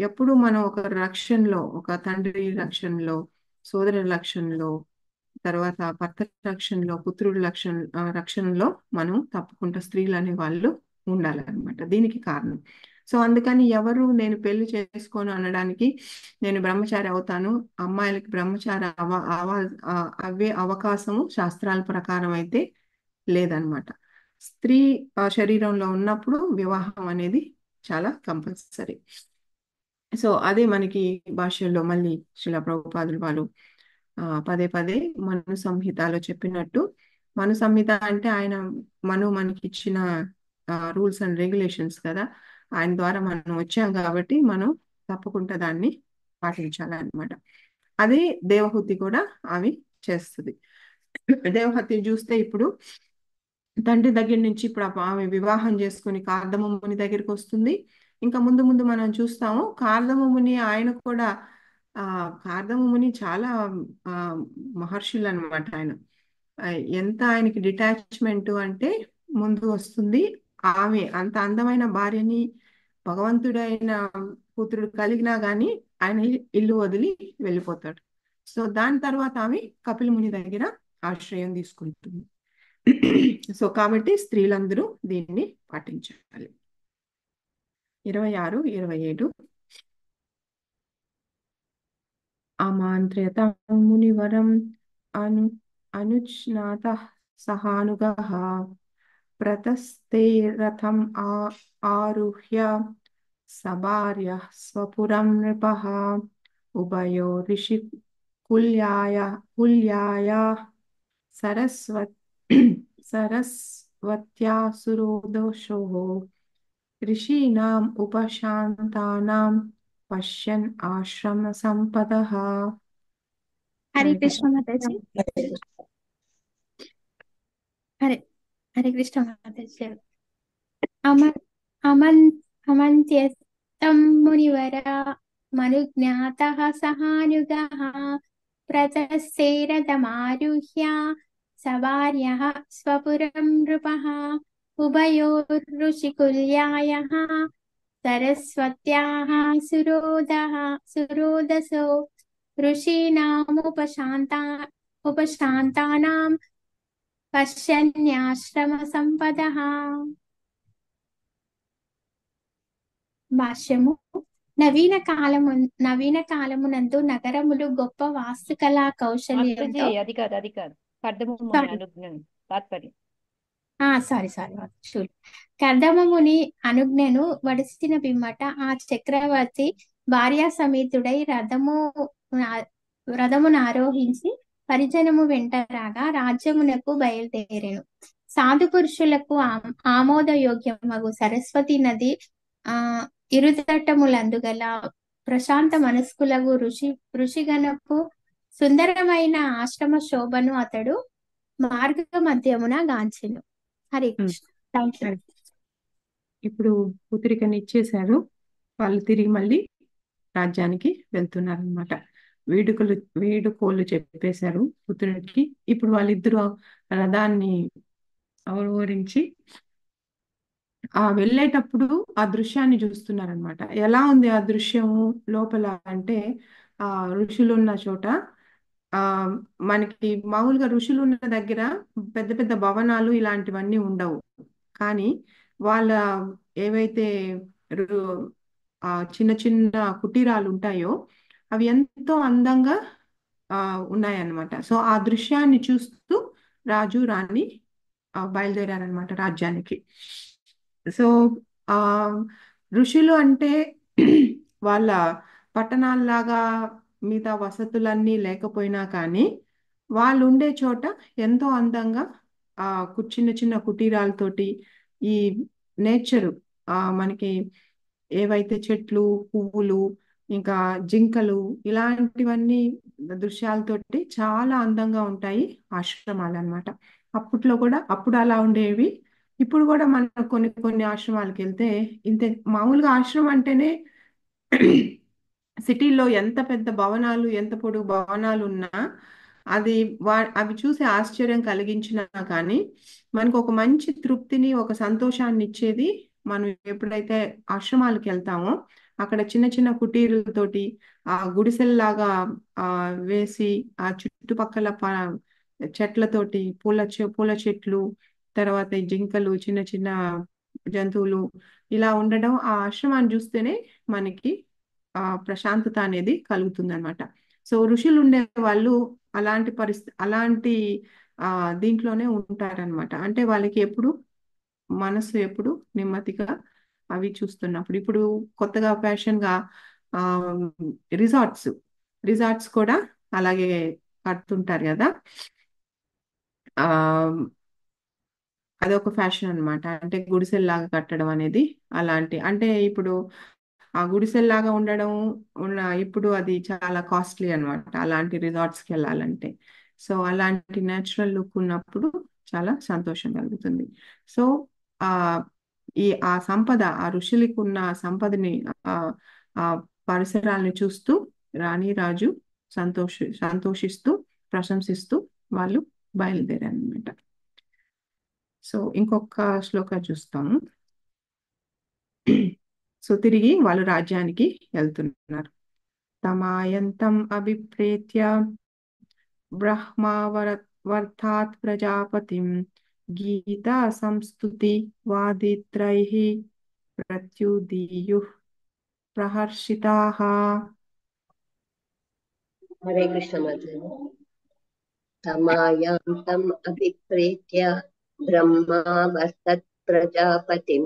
ఎప్పుడు మనం ఒక రక్షణలో, ఒక తండ్రి రక్షణలో, సోదరుల రక్షణలో, తర్వాత భర్త రక్షణలో, పుత్రుడి రక్షణలో మనం తప్పకుండా స్త్రీలు అనే వాళ్ళు ఉండాలన్నమాట. దీనికి కారణం. సో అందుకని ఎవరు నేను పెళ్లి చేసుకోను అనడానికి, నేను బ్రహ్మచారి అవుతాను, అమ్మాయిలకి బ్రహ్మచారి అవే అవకాశము శాస్త్రాల ప్రకారం అయితే లేదనమాట. స్త్రీ శరీరంలో ఉన్నప్పుడు వివాహం అనేది చాలా కంపల్సరీ. సో అదే మనకి భాషల్లో మళ్ళీ శ్రీల ప్రభుపాదులు వాళ్ళు పదే పదే మను సంహితలో చెప్పినట్టు, మను సంహిత అంటే ఆయన మనకి ఇచ్చిన రూల్స్ అండ్ రెగ్యులేషన్స్ కదా. ఆయన ద్వారా మనం వచ్చాం కాబట్టి మనం తప్పకుండా దాన్ని పాటించాలన్నమాట. అదే దేవహూతి కూడా ఆమె చేస్తుంది. దేవహూతి చూస్తే ఇప్పుడు తండ్రి దగ్గర నుంచి ఇప్పుడు ఆమె వివాహం చేసుకుని కార్దమముని దగ్గరికి వస్తుంది. ఇంకా ముందు ముందు మనం చూస్తాము కార్దమముని ఆయన కూడా ఆ కార్దమముని చాలా ఆ మహర్షులు అనమాట ఆయన. ఆ, ఎంత ఆయనకి డిటాచ్మెంట్ అంటే ముందు వస్తుంది. ఆమె అంత అందమైన భార్యని భగవంతుడైన పుత్రుడు కలిగినా గాని ఆయన ఇల్లు వదిలి వెళ్ళిపోతాడు. సో దాని తర్వాత ఆమె కపిల ముని దగ్గర ఆశ్రయం తీసుకుంటుంది. సో కాబట్టి స్త్రీలందరూ దీన్ని పాటించాలి. 26, 27 ఆమాంత్ర్యత మునివరం అను అనుజ్ఞాత సహానుగః ప్రతస్తే రథం ఆరుహ్య సభార్య స్వపురం నృపః ఉభయో ఋషి కుల్యాయ సరస్వత్ సరస్వత్యాసురోదోషో ఋషీణాం ఉపశాంతానాం పశ్యన్ ఆశ్రమ సంపదః. హరే హరే కృష్ణ కృష్ణ. మాతాజీ. హరే హరే కృష్ణ మాతాజీ. అమన్ అమన్ అమంత్యస్తం మునివర మనుజ్ఞాతః సహానుగః ప్రతస్థేరథమారుహ్య సవార్యః స్వపురం నృపః ఉభయోర్ఋషికుల్యాయః సరస్వత్యాః సురోదసో ఉపశాంతానాం పశ్యన్యాశ్రమ సంపదః. భాష్యము. నవీన కాలమునందు నగరములు గొప్ప వాస్తుకళా కౌశల్యంతో మాతాజీ అది కాదు కర్దమముని సారీ అనుజ్ఞను తాత్పర్యం. సారీ కర్దమముని అనుజ్ఞను వడిసిన పిమ్మట ఆ చక్రవర్తి భార్యా సమేతుడై రథమును ఆరోహించి పరిజనము వెంట రాగా రాజ్యమునకు బయలుదేరెను. సాధు పురుషులకు ఆమోదయోగ్యమగు సరస్వతి నది ఇరుతటములందు గల ప్రశాంత మనస్కులకు ఋషిగణపు సుందరమైన ఆశ్రమ శోభను అతడు మార్గ మధ్యమున గాంచెను. హరే కృష్ణ. Thank you. ఇప్పుడు పుత్రికని ఇచ్చేశారు. వాళ్ళు తిరిగి మళ్ళీ రాజ్యానికి వెళ్తున్నారు అనమాట. వేడుకోలు చెప్పేశారు పుత్రుడికి. ఇప్పుడు వాళ్ళిద్దరూ రథాన్ని అవరోహించి వెళ్ళేటప్పుడు ఆ దృశ్యాన్ని చూస్తున్నారనమాట. ఎలా ఉంది ఆ దృశ్యము లోపల అంటే ఆ ఋషులు ఉన్న చోట ఆ మనకి మామూలుగా ఋషులు ఉన్న దగ్గర పెద్ద పెద్ద భవనాలు ఇలాంటివన్నీ ఉండవు. కానీ వాళ్ళ ఏవైతే చిన్న చిన్న కుటీరాలు ఉంటాయో అవి ఎంతో అందంగా ఉన్నాయన్నమాట. సో ఆ దృశ్యాన్ని చూస్తూ రాజు రాణి బయలుదేరారనమాట రాజ్యానికి. సో ఆ ఋషులు అంటే వాళ్ళ పట్టణాల్లాగా మిగతా వసతులన్నీ లేకపోయినా కానీ వాళ్ళు ఉండే చోట ఎంతో అందంగా చిన్న చిన్న కుటీరాలతోటి ఈ నేచరు మనకి ఏవైతే చెట్లు, పువ్వులు, ఇంకా జింకలు ఇలాంటివన్నీ దృశ్యాలతోటి చాలా అందంగా ఉంటాయి ఆశ్రమాలు అన్నమాట. అప్పుడు అలా ఉండేవి. ఇప్పుడు కూడా మనం కొన్ని కొన్ని ఆశ్రమాలకు వెళ్తే ఇంతే. మామూలుగా ఆశ్రమం అంటేనే సిటీల్లో ఎంత పెద్ద భవనాలు, ఎంత పొడుగు భవనాలు ఉన్నా అవి చూసి ఆశ్చర్యం కలిగించినా కానీ మనకు ఒక మంచి తృప్తిని, ఒక సంతోషాన్ని ఇచ్చేది మనం ఎప్పుడైతే ఆశ్రమాలకు వెళ్తామో అక్కడ చిన్న చిన్న కుటీరులతోటి గుడిసెల్లాగా వేసి ఆ చుట్టుపక్కల చెట్లతోటి పూల చెట్లు, తర్వాత ఈ జింకలు, చిన్న చిన్న జంతువులు ఇలా ఉండడం ఆ ఆశ్రమాన్ని చూస్తేనే మనకి ప్రశాంతత అనేది కలుగుతుంది అనమాట. సో ఋషులు ఉండే వాళ్ళు అలాంటి దీంట్లోనే ఉంటారనమాట. అంటే వాళ్ళకి మనసు ఎప్పుడు నెమ్మదిగా అవి చూస్తున్నప్పుడు. ఇప్పుడు కొత్తగా ఫ్యాషన్ గా రిసార్ట్స్ కూడా అలాగే కడుతుంటారు కదా. అదొక ఫ్యాషన్ అన్నమాట. అంటే గుడిసెల్లాగా కట్టడం అనేది అలాంటి అంటే ఇప్పుడు ఆ గుడిసెల్లాగా ఉండడం ఇప్పుడు అది చాలా కాస్ట్లీ అన్నమాట అలాంటి రిసార్ట్స్కి వెళ్ళాలంటే. సో అలాంటి నేచురల్ లుక్ ఉన్నప్పుడు చాలా సంతోషం కలుగుతుంది. సో ఆ ఆ సంపద ఆ ఋషులకు ఉన్న సంపదని ఆ ఆ పరిసరాల్ని చూస్తూ రాణి రాజు సంతోషిస్తూ ప్రశంసిస్తూ వాళ్ళు బయలుదేరారనమాట. సో ఇంకొక శ్లోక చూస్తాము. సో తిరిగి వాళ్ళు రాజ్యానికి వెళ్తున్నారు. తమాయంతం అభిప్రేత్య బ్రహ్మావర్తాత్ ప్రజాపతిం గీతా సంస్తుతి వాదిత్రైః ప్రత్యుదీయుః ప్రహర్షితాః. హరే కృష్ణ మాతాజీ. తమాయాంతం అభిప్రేత్య బ్రహ్మావర్తత్ ప్రజాపతిం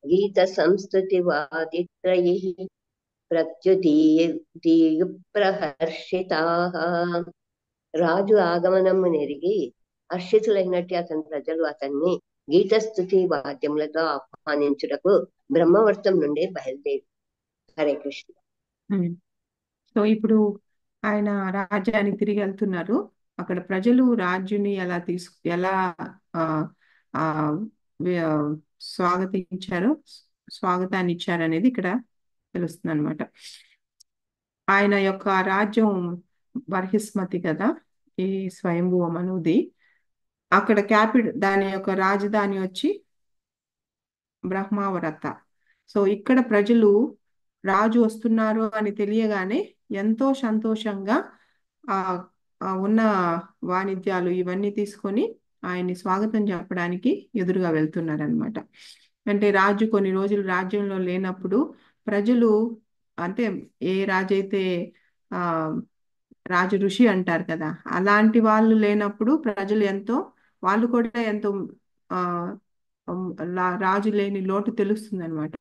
గీత సంస్తుతి వాదిత్రైః ప్రత్యుదీయు ప్రహర్షితాః. రాజు ఆగమనము నెరిగి హర్షితులైనట్టు అతని ప్రజలు అతన్ని గీతస్థుతి వాద్యములతో ఆహ్వానించుటకు బ్రహ్మవర్తం నుండి బయలుదేరి. హరే కృష్ణ. సో ఇప్పుడు ఆయన రాజ్యానికి తిరిగి వెళ్తున్నారు. అక్కడ ప్రజలు రాజుని ఎలా ఆ, ఆ, స్వాగతాన్ని ఇచ్చారనేది ఇక్కడ తెలుస్తుంది అనమాట. ఆయన యొక్క రాజ్యం బర్హిస్మతి కదా, ఈ స్వయంభువ మనుది. అక్కడ దాని యొక్క రాజధాని వచ్చి బ్రహ్మావరత. సో ఇక్కడ ప్రజలు రాజు వస్తున్నారు అని తెలియగానే ఎంతో సంతోషంగా ఉన్న వాణిజ్యాలు ఇవన్నీ తీసుకొని ఆయన్ని స్వాగతం చెప్పడానికి ఎదురుగా వెళ్తున్నారనమాట. అంటే రాజు కొన్ని రోజులు రాజ్యంలో లేనప్పుడు ప్రజలు అంటే ఏ రాజు అయితే రాజు ఋషి అంటారు కదా, అలాంటి వాళ్ళు లేనప్పుడు ప్రజలు వాళ్ళు కూడా ఎంతో రాజు లేని లోటు తెలుస్తుంది అనమాట.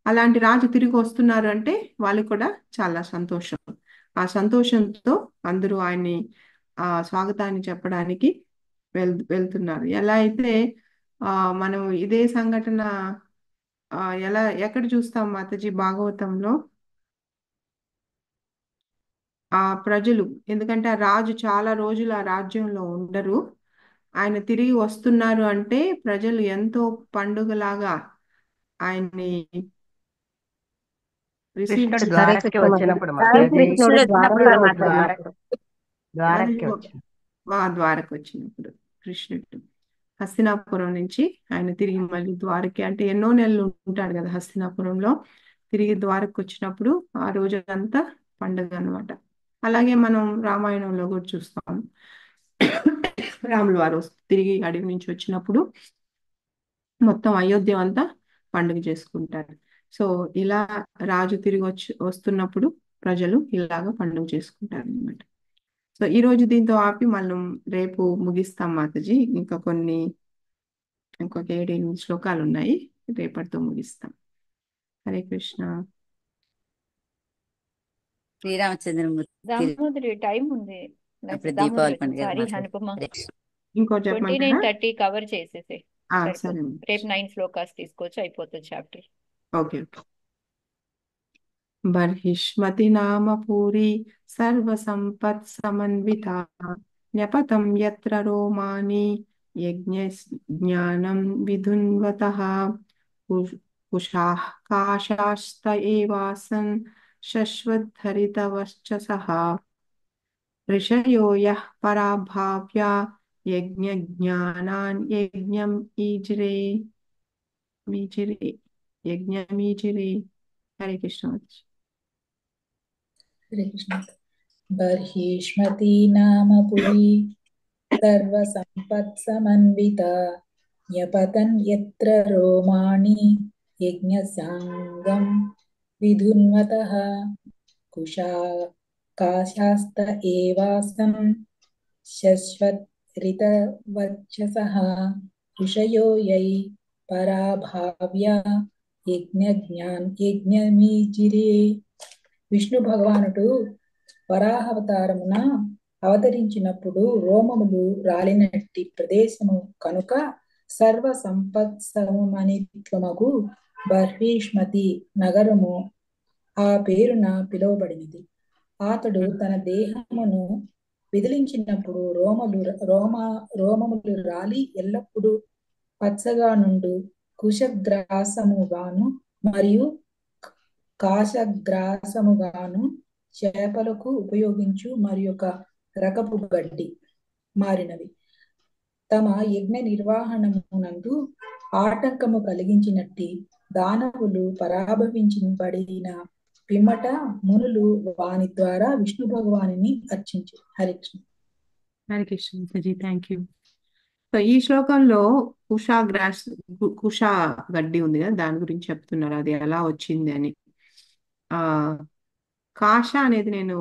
అలాంటి రాజు తిరిగి వస్తున్నారు అంటే వాళ్ళకి కూడా చాలా సంతోషం. ఆ సంతోషంతో అందరూ ఆయన్ని స్వాగతాన్ని చెప్పడానికి వెళ్తున్నారు. ఎలా అయితే మనం ఇదే సంఘటన ఎక్కడ చూస్తాం మాతాజీ? భాగవతంలో ఆ ప్రజలు, ఎందుకంటే ఆ రాజు చాలా రోజులు ఆ రాజ్యంలో ఉండరు, ఆయన తిరిగి వస్తున్నారు అంటే ప్రజలు ఎంతో పండుగలాగా ఆయన్ని రిసీవ్ కృష్ణుడు చేసి ద్వారకకి వచ్చినప్పుడు మాతాజీ, కృష్ణుడు ద్వారకలో ద్వారకు వచ్చినప్పుడు కృష్ణుడు హస్తినాపురం నుంచి ఆయన తిరిగి మళ్ళీ ద్వారకి, అంటే ఎన్నో నెలలు ఉంటాడు కదా హస్తినాపురంలో, తిరిగి ద్వారకు వచ్చినప్పుడు ఆ రోజు అంతా పండుగ అనమాట. అలాగే మనం రామాయణంలో కూడా చూస్తాం, రాములు వారు తిరిగి అడవి నుంచి వచ్చినప్పుడు మొత్తం అయోధ్య అంతా పండుగ చేసుకుంటారు. సో ఇలా రాజు తిరిగి వస్తున్నప్పుడు ప్రజలు ఇలాగా పండుగ చేసుకుంటారు అనమాట. సో ఈ రోజు దీంతో ఆపి మనం రేపు ముగిస్తాం మాతాజీ. ఇంకొక 7 శ్లోకాలు ఉన్నాయి, రేపటితో ముగిస్తాం. హరే కృష్ణ. శ్రీరామచంద్రమూర్తి దామోదరి టైం ఉంది. అప్పుడు దీపావళి పండుగ సారీ అనుపమ, ఇంకో 29-30 కవర్ చేసేసే. సరే. రేపు 9 శ్లోకాస్ తీసుకోవచ్చు, అయిపోతుంది చాప్టర్. ఓకే. బర్హిష్మతి నామ పూరి సర్వసంపత్ సమన్విత న్యపతం యత్ర రోమాని యజ్ఞ జ్ఞానం విధున్వతః కుషాః కాశాస్త ఏవాసన్ శశ్వద్ధరితవశ్చసః ఋషయో యః పరాభావ్య యజ్ఞజ్ఞానాన్ యజ్ఞమీజిరే. హరే కృష్ణ. హరే కృష్ణ. బర్హిష్మతి నామ పురి సర్వసంపత్సమన్విత న్యపతన్ యత్ర రోమాణి యజ్ఞసాంగం విధున్వతః కాశాస్త ఏవాసం శశ్వత్రితవచ్చసః ఋషయో యై పరాభావ్య యజ్ఞమీజిరే. విష్ణు భగవానుడు వరాహావతారమున అవతరించినప్పుడు రోమములు రాలినట్టి ప్రదేశము కనుక సర్వ సంపత్సమనిత్వమగు బర్హిష్మతి నగరము ఆ పేరున పిలువబడినది. అతడు తన దేహమును విదిలించినప్పుడు రోమములు రాలి ఎల్లప్పుడూ పచ్చగా నుండు కుశగ్రాసముగాను మరియు కాశగ్రాసముగాను చేపలకు ఉపయోగించు మరి ఒక రకపు గడ్డి మారినవి. తమ యజ్ఞ నిర్వహణమునందు ఆటంకము కలిగించినట్టి దానవులు పరాభవించబడిన పిమ్మట మునులు వాని ద్వారా విష్ణు భగవాని అర్చించు. హరికృష్ణ. హరే కృష్ణ మాతాజీ, థ్యాంక్ యూ. సో ఈ శ్లోకంలో కుషా గడ్డి ఉంది కదా, దాని గురించి చెప్తున్నారు, అది ఎలా వచ్చింది అని. ఆ కాష అనేది నేను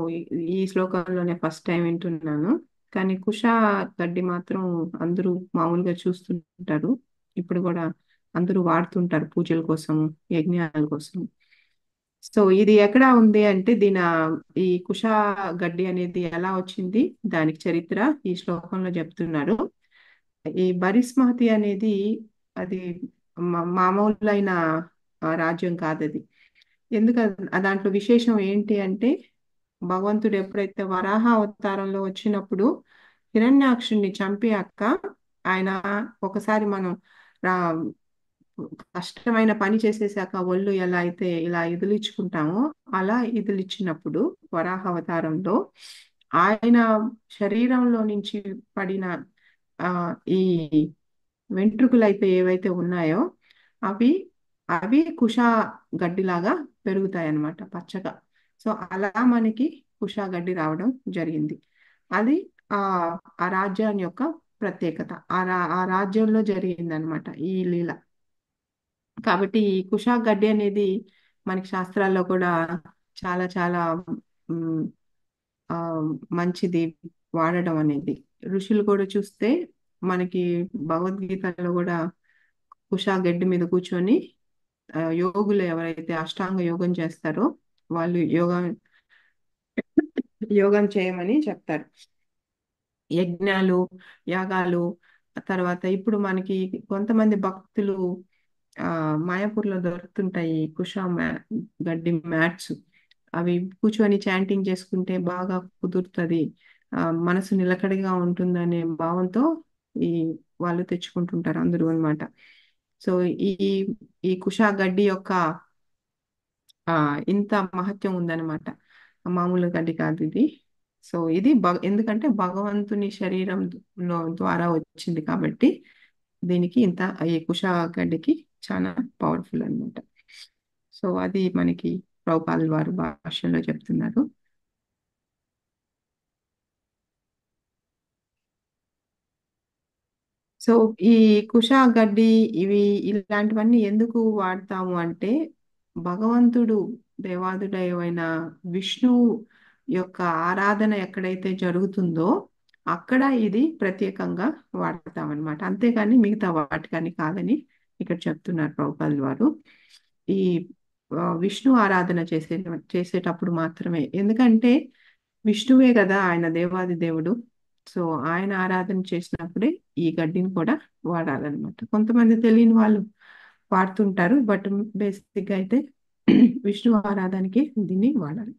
ఈ శ్లోకంలోనే ఫస్ట్ టైం వింటున్నాను. కానీ కుషా గడ్డి మాత్రం అందరూ మామూలుగా చూస్తుంటారు, ఇప్పుడు కూడా అందరూ వాడుతుంటారు పూజల కోసం, యజ్ఞాల కోసం. సో ఇది ఎక్కడ ఉంది అంటే ఈ కుషా గడ్డి అనేది ఎలా వచ్చింది, దానికి చరిత్ర ఈ శ్లోకంలో చెప్తున్నారు. ఈ బరిస్మహతి అనేది అది మామూలైన రాజ్యం కాదు అది. దాంట్లో విశేషం ఏంటి అంటే, భగవంతుడు ఎప్పుడైతే వరాహ అవతారంలో వచ్చినప్పుడు హిరణ్యాక్షుణ్ణి చంపాక ఆయన ఒకసారి మనం కష్టమైన పని చేసేసాక ఒళ్ళు ఎలా అయితే ఇలా ఇదిలించుకుంటామో అలా ఇదిలిచ్చినప్పుడు వరాహ అవతారంలో ఆయన శరీరంలో నుంచి పడిన ఈ వెంట్రుకలు అయితే ఏవైతే ఉన్నాయో అవి కుషా గడ్డిలాగా పెరుగుతాయి అన్నమాట, పచ్చగా. సో అలా మనకి కుషా గడ్డి రావడం జరిగింది. అది ఆ రాజ్యాన్ని యొక్క ప్రత్యేకత, ఆ రాజ్యంలో జరిగింది అనమాట ఈ లీల. కాబట్టి ఈ కుషా గడ్డి అనేది మనకి శాస్త్రాల్లో కూడా చాలా చాలా మంచిది వాడడం అనేది. ఋషులు కూడా చూస్తే మనకి భగవద్గీతలో కూడా కుషా గడ్డి మీద కూర్చొని యోగులు ఎవరైతే అష్టాంగ యోగం చేస్తారో వాళ్ళు యోగం చేయమని చెప్తారు. యజ్ఞాలు, యాగాలు, తర్వాత ఇప్పుడు మనకి కొంతమంది భక్తులు మాయాపూర్లో దొరుకుతుంటాయి కుషా గడ్డి మ్యాట్స్. అవి కూర్చొని చాంటింగ్ చేసుకుంటే బాగా కుదురుతుంది, మనసు నిలకడగా ఉంటుందనే భావంతో వాళ్ళు తెచ్చుకుంటుంటారు అందరూ అన్నమాట. సో ఈ కుషా గడ్డి యొక్క ఇంత మహత్యం ఉందన్నమాట, మామూలు గడ్డి కాదు ఇది. సో ఇది ఎందుకంటే భగవంతుని శరీరం ద్వారా వచ్చింది కాబట్టి దీనికి ఈ కుషా గడ్డికి చాలా పవర్ఫుల్ అన్నమాట. సో అది మనకి ప్రభుపాల్ వారు భాషలో చెప్తున్నారు. సో ఈ కుషా గడ్డి ఇలాంటివన్నీ ఎందుకు వాడతాము అంటే, భగవంతుడు దేవాదుడైన విష్ణు యొక్క ఆరాధన ఎక్కడైతే జరుగుతుందో అక్కడ ఇది ప్రత్యేకంగా వాడతామన్నమాట, అంతేగాని మిగతా వాటికని కాదని ఇక్కడ చెప్తున్నారు ప్రభుపాల్ వారు. ఈ విష్ణు ఆరాధన చేసేటప్పుడు మాత్రమే, ఎందుకంటే విష్ణువే కదా ఆయన దేవాది దేవుడు. సో ఆయన ఆరాధన చేసినప్పుడే ఈ గడ్డిని కూడా వాడాలన్నమాట. కొంతమంది తెలియని వాళ్ళు వాడుతుంటారు, బట్ బేసిక్గా అయితే విష్ణు ఆరాధనకి దీన్ని వాడాలి.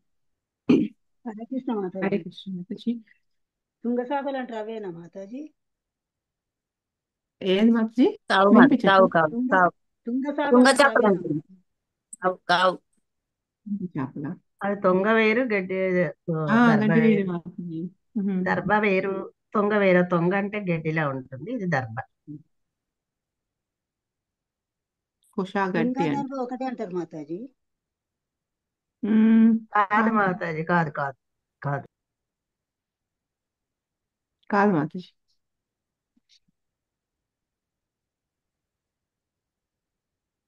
హరే కృష్ణ హరే మాతాజీ. కృష్ణ మాతాజీ. తుంగసాపలు అంటారు అవేనా మాతాజీ? ఏంది మాతాజీ కావు వినిపించట్లేదు? తుంగసాపలు అంటారు చేపలు అవేనా? అంటుంది. కావు. చేపలా? అది తొంగ వేరు గడ్డి దర్భ గడ్డి వేరే వేరు. మాతాజీ. దర్భ వేరు, తొంగ వేరు. తొంగ అంటే గడ్డిలా ఉంటుంది, ఇది దర్భ. కుషా తుంగ గడ్డి అంటే దర్భ ఒకటే అంటారు మాతాజీ. కాదు కాదు మాతాజీ, కాదు కాదు కాదు. కాదు మాతాజీ.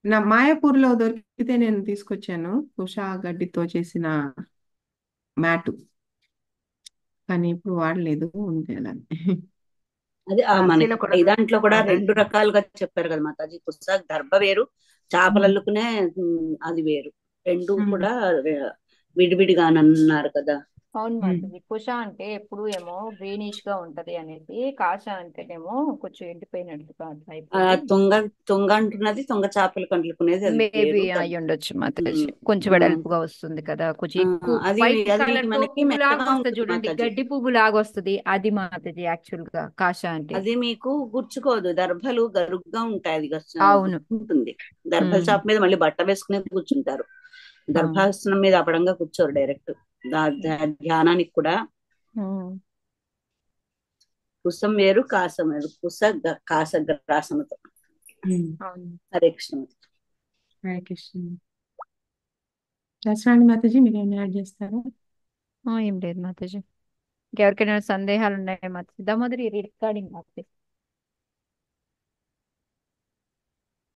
నా మాయాపూర్లో దొరికితే నేను తీసుకొచ్చాను కుషా గడ్డితో చేసిన మ్యాటు, కానీ ఇప్పుడు వాడలేదు, ఉంది అలానే. అది మనకి కాశీలో కూడా దాంట్లో కూడా మాతాజీ. 2 రకాలుగా చెప్పారు కదా మాతాజీ. కుషా దర్భ వేరు, చేపలు అల్లుకునే అది వేరు. 2 కూడా విడివిడిగా అన్నారు కదా. అవును ఉమ్. మాధవి, కుష అంటే ఎప్పుడు ఏమో గ్రీనిష్ గా ఉంటది అనేసి, కాష అంటేనేమో కొంచెం ఎండిపోయినట్టుగా అట్లా ఆ అయిపోయి తుంగ తుంగ అంటున్నది తుంగ చేపలు కంటుకునేది అది మేబీ వేరు అయి ఉండొచ్చు మాతాజీ. ఉమ్, కొంచెం ఉమ్. వెడల్పుగా వస్తుంది కదా, కొంచెం ఎక్కువ అది వైట్ అది కలర్ తో మనకి పువ్వు లాగా మెత్తగా వస్తుంది ఉంటుంది చూడండి, మాతాజీ. గడ్డి పువ్వు లాగా వస్తుంది, అది మాతాజీ యాక్చువల్ గా కాష అంటే. అది మీకు గుచ్చుకోదు, దర్భలు గరుగ్గా ఉంటాయి, అది అవును. గుచ్చుకుంటుంది. దర్భల ఉమ్. చాప మీద మళ్ళీ బట్ట వేసుకునే కూర్చుంటారు, అవును. దర్భాసనం మీద అపడంగా కూర్చోరు డైరెక్ట్. ధ్యానానికి కూడా ఉమ్. కుసం వేరు కాసం వేరు, కాస గ్రాసముతో. ఉమ్. అవును. హరే కృష్ణ. హరే కృష్ణ. దసరాని మాతాజీ మీరు ఏమైనా యాడ్ చేస్తారా? ఏం లేదు మాతాజీ. ఇంకెవరికైనా సందేహాలు ఉన్నాయా మాతాజీ? దామోదరి రికార్డింగ్ మాతాజీ.